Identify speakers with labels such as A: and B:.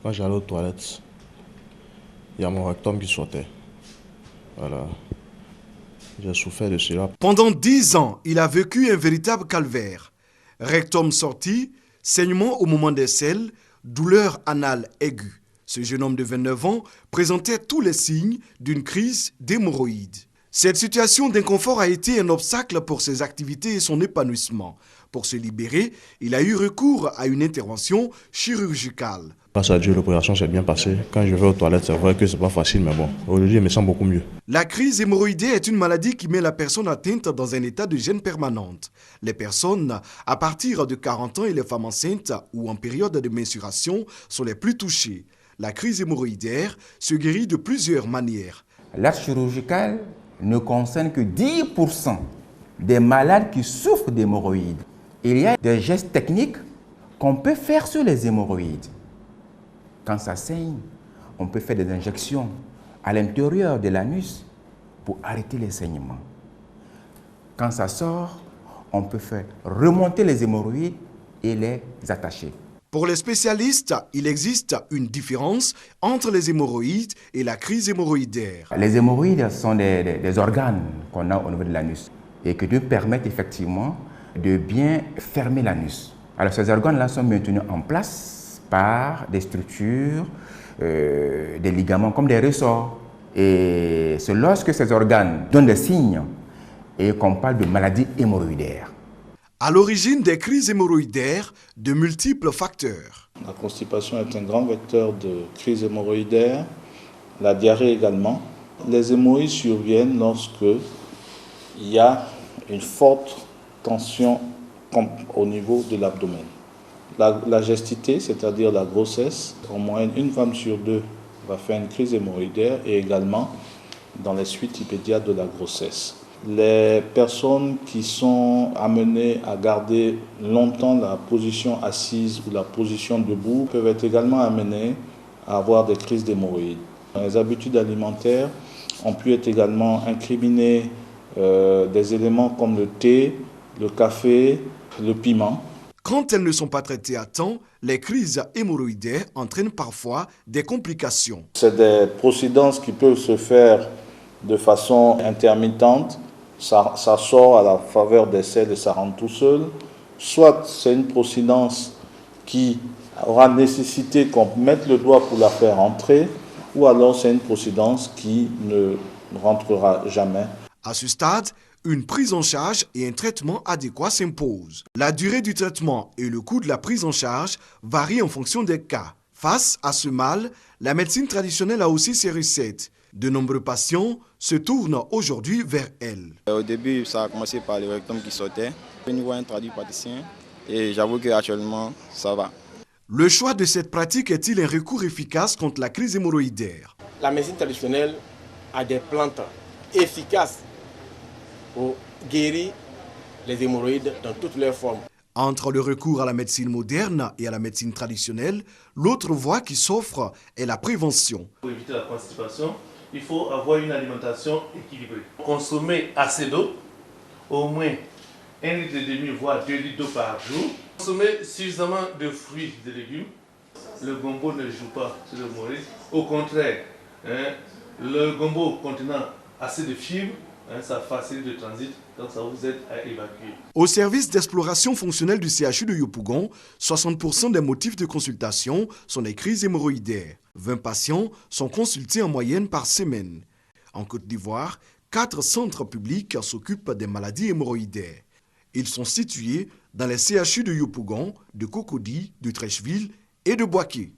A: Quand j'allais aux toilettes, il y a mon rectum qui sortait. Voilà. J'ai souffert de cela.
B: Pendant 10 ans, il a vécu un véritable calvaire. Rectum sorti, saignement au moment des selles, douleur anale aiguë. Ce jeune homme de 29 ans présentait tous les signes d'une crise d'hémorroïdes. Cette situation d'inconfort a été un obstacle pour ses activités et son épanouissement. Pour se libérer, il a eu recours à une intervention chirurgicale.
A: Grâce à Dieu, l'opération s'est bien passée. Quand je vais aux toilettes, c'est vrai que c'est pas facile, mais bon, aujourd'hui, je me sens beaucoup mieux.
B: La crise hémorroïdaire est une maladie qui met la personne atteinte dans un état de gêne permanente. Les personnes à partir de 40 ans et les femmes enceintes ou en période de menstruation sont les plus touchées. La crise hémorroïdaire se guérit de plusieurs manières.
C: L'acte chirurgical ne concerne que 10% des malades qui souffrent d'hémorroïdes. Il y a des gestes techniques qu'on peut faire sur les hémorroïdes. Quand ça saigne, on peut faire des injections à l'intérieur de l'anus pour arrêter les saignements. Quand ça sort, on peut faire remonter les hémorroïdes et les attacher.
B: Pour les spécialistes, il existe une différence entre les hémorroïdes et la crise hémorroïdaire.
C: Les hémorroïdes sont des organes qu'on a au niveau de l'anus et qui nous permettent effectivement de bien fermer l'anus. Alors ces organes-là sont maintenus en place par des structures, des ligaments comme des ressorts. Et c'est lorsque ces organes donnent des signes et qu'on parle de maladie hémorroïdaire.
B: À l'origine des crises hémorroïdaires, de multiples facteurs.
D: La constipation est un grand vecteur de crise hémorroïdaire, la diarrhée également. Les hémorroïdes surviennent lorsque il y a une forte tension au niveau de l'abdomen. La gestité, c'est-à-dire la grossesse, en moyenne, une femme sur deux va faire une crise hémorroïdaire et également dans les suites immédiates de la grossesse. Les personnes qui sont amenées à garder longtemps la position assise ou la position debout peuvent être également amenées à avoir des crises d'hémorroïdes. Les habitudes alimentaires ont pu être également incriminées des éléments comme le thé, le café, le piment.
B: Quand elles ne sont pas traitées à temps, les crises hémorroïdaires entraînent parfois des complications.
D: C'est des procédances qui peuvent se faire de façon intermittente. Ça sort à la faveur des selles et ça rentre tout seul. Soit c'est une procédance qui aura nécessité qu'on mette le doigt pour la faire rentrer, ou alors c'est une procédance qui ne rentrera jamais.
B: À ce stade, une prise en charge et un traitement adéquat s'imposent. La durée du traitement et le coût de la prise en charge varient en fonction des cas. Face à ce mal, la médecine traditionnelle a aussi ses recettes. De nombreux patients se tournent aujourd'hui vers elle.
E: Au début, ça a commencé par le rectum qui sortait. Je vois un praticien et j'avoue qu'actuellement, ça va.
B: Le choix de cette pratique est-il un recours efficace contre la crise hémorroïdaire?
F: La médecine traditionnelle a des plantes efficaces pour guérir les hémorroïdes dans toutes leurs formes.
B: Entre le recours à la médecine moderne et à la médecine traditionnelle, l'autre voie qui s'offre est la prévention.
G: Pour éviter la constipation, il faut avoir une alimentation équilibrée. Consommer assez d'eau, au moins 1,5 litre, voire 2 litres d'eau par jour. Consommer suffisamment de fruits et de légumes. Le gombo ne joue pas sur l'hémorroïde. Au contraire, le gombo contenant assez de fibres, ça facilite le transit, donc ça vous aide à évacuer.
B: Au service d'exploration fonctionnelle du CHU de Yopougon, 60% des motifs de consultation sont les crises hémorroïdaires. 20 patients sont consultés en moyenne par semaine. En Côte d'Ivoire, 4 centres publics s'occupent des maladies hémorroïdaires. Ils sont situés dans les CHU de Yopougon, de Cocody, de Treichville et de Boaké.